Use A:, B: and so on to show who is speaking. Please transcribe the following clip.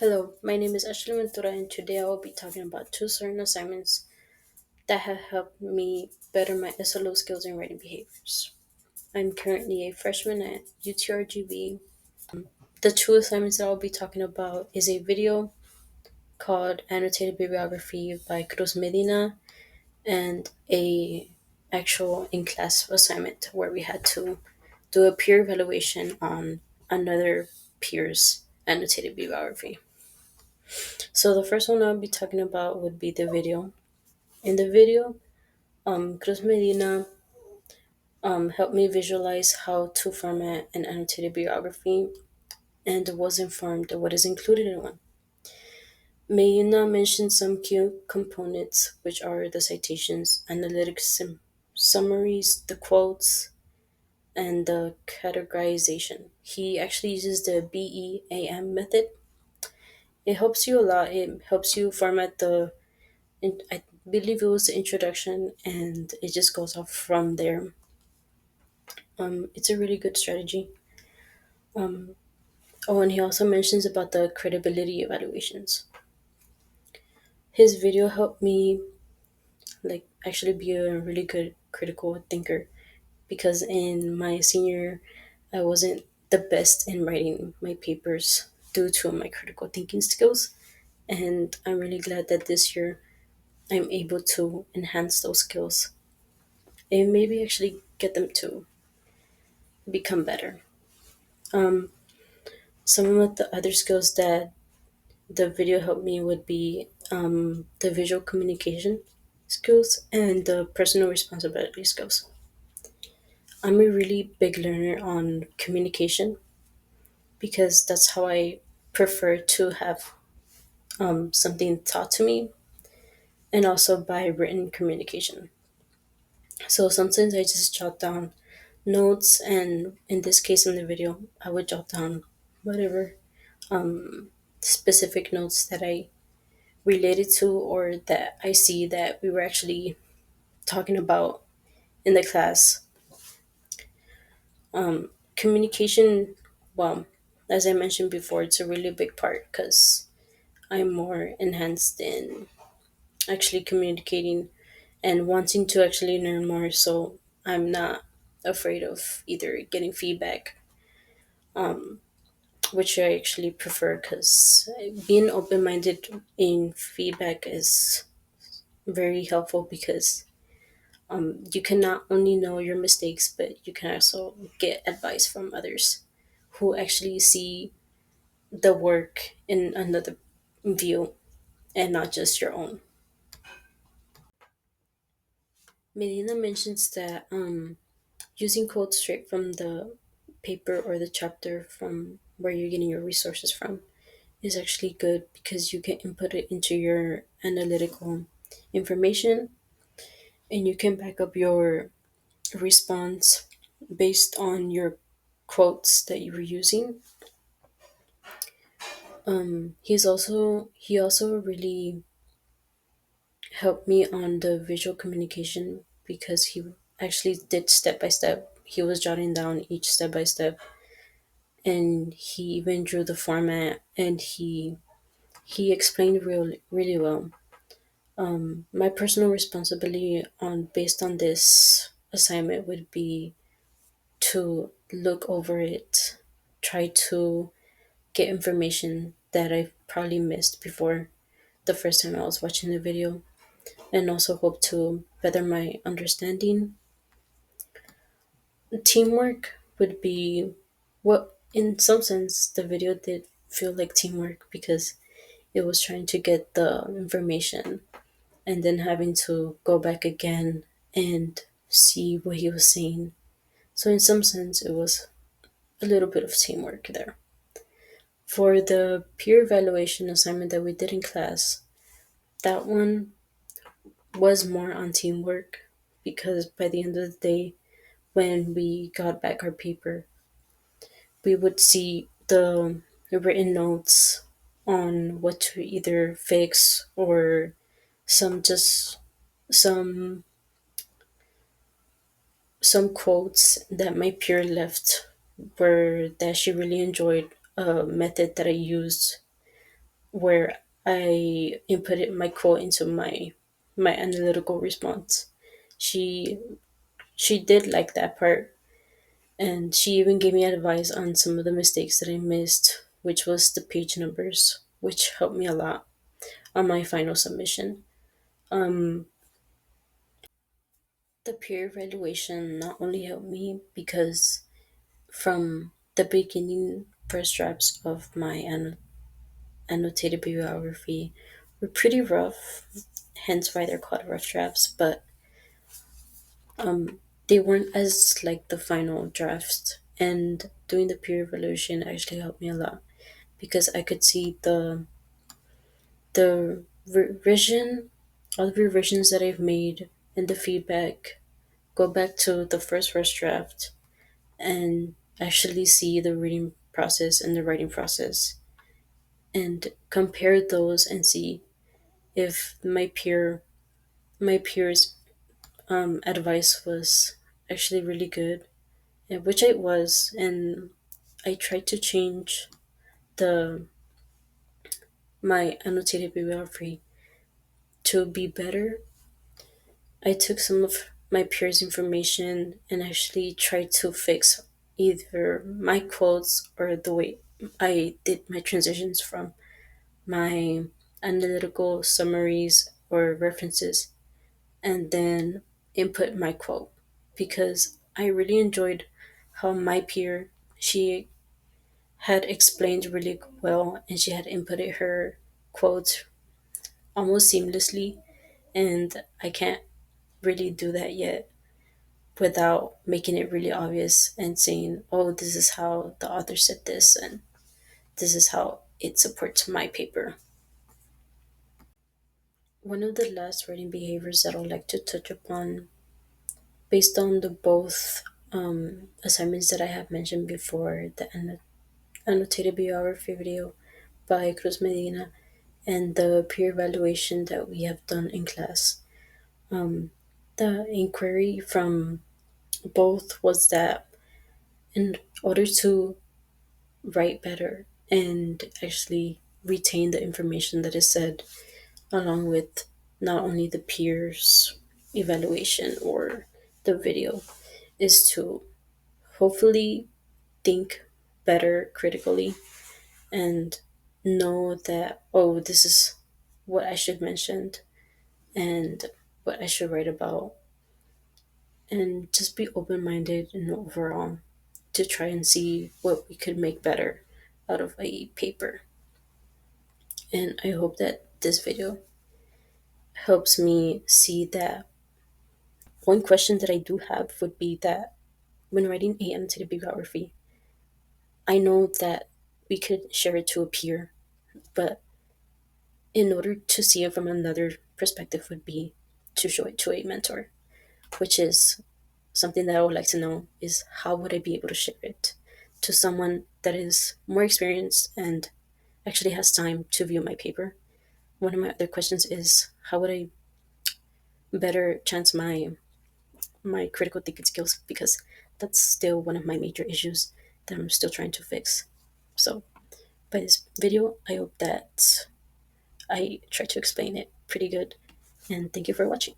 A: Hello, my name is Ashley Ventura, and today I will be talking about two certain assignments that have helped me better my SLO skills and writing behaviors. I'm currently a freshman at UTRGV. The two assignments that I'll be talking about is a video called Annotated Bibliography by Cruz Medina and a actual in-class assignment where we had to do a peer evaluation on another peer's annotated bibliography. So the first one I'll be talking about would be the video. In the video, Cruz Medina helped me visualize how to format an annotated biography and was informed of what is included in one. Medina mentioned some key components, which are the citations, analytic summaries, the quotes, and the categorization. He actually uses the BEAM method. It helps you a lot. It helps you format I believe it was the introduction, and it just goes off from there. It's a really good strategy. Um, oh, and he also mentions about the credibility evaluations. His video helped me actually be a really good critical thinker because in my senior, I wasn't the best in writing my papers due to my critical thinking skills, and I'm really glad that this year I'm able to enhance those skills and maybe actually get them to become better. Um, some of the other skills that the video helped me would be the visual communication skills and the personal responsibility skills. I'm a really big learner on communication because that's how I prefer to have something taught to me, and also by written communication. So sometimes I just jot down notes, and in this case, in the video, I would jot down whatever specific notes that I related to or that I see that we were actually talking about in the class. Communication, well, as I mentioned before, it's a really big part because I'm more enhanced in actually communicating and wanting to actually learn more. So I'm not afraid of either getting feedback, which I actually prefer because being open minded in feedback is very helpful because you can not only know your mistakes, but you can also get advice from others who actually see the work in another view and not just your own. Medina mentions that using quotes straight from the paper or the chapter from where you're getting your resources from is actually good because you can input it into your analytical information and you can back up your response based on your quotes that you were using. He also really helped me on the visual communication because he actually did step by step. He was jotting down each step by step, and he even drew the format, and he explained really well. My personal responsibility on based on this assignment would be to look over it, try to get information that I probably missed before the first time I was watching the video, and also hope to better my understanding. Teamwork would be what, in some sense, the video did feel like teamwork because it was trying to get the information and then having to go back again and see what he was saying. So, in some sense, it was a little bit of teamwork there. For the peer evaluation assignment that we did in class, that one was more on teamwork because by the end of the day, when we got back our paper, we would see the written notes on what to either fix or just some some quotes that my peer left were that she really enjoyed a method that I used where I inputted my quote into my analytical response. She she did like that part, and she even gave me advice on some of the mistakes that I missed, which was the page numbers, which helped me a lot on my final submission. Um, the peer evaluation not only helped me because from the beginning, first drafts of my annotated bibliography were pretty rough, hence why they're called rough drafts, but they weren't as like the final drafts. And doing the peer evaluation actually helped me a lot because I could see the revision, all the revisions that I've made, and the feedback. Go back to the first draft and actually see the reading process and the writing process, and compare those and see if my peers advice was actually really good, and which it was. And I tried to change the my annotated bibliography to be better. I took some of my peers' information and actually tried to fix either my quotes or the way I did my transitions from my analytical summaries or references, and then input my quote, because I really enjoyed how my peer, she had explained really well, and she had inputted her quotes almost seamlessly, and I can't really do that yet without making it really obvious and saying, oh, this is how the author said this, and this is how it supports my paper. One of the last writing behaviors that I'd like to touch upon, based on the both assignments that I have mentioned before, the annotated biography video by Cruz Medina and the peer evaluation that we have done in class. The inquiry from both was that in order to write better and actually retain the information that is said, along with not only the peers evaluation or the video, is to hopefully think better critically and know that, oh, this is what I should mention and what I should write about, and just be open minded and overall to try and see what we could make better out of a paper. And I hope that this video helps me see that. One question that I do have would be that when writing AM to the bibliography, I know that we could share it to a peer, but in order to see it from another perspective would be to show it to a mentor, which is something that I would like to know is how would I be able to share it to someone that is more experienced and actually has time to view my paper. One of my other questions is how would I better chance my critical thinking skills, because that's still one of my major issues that I'm still trying to fix. So by this video, I hope that I try to explain it pretty good, and thank you for watching.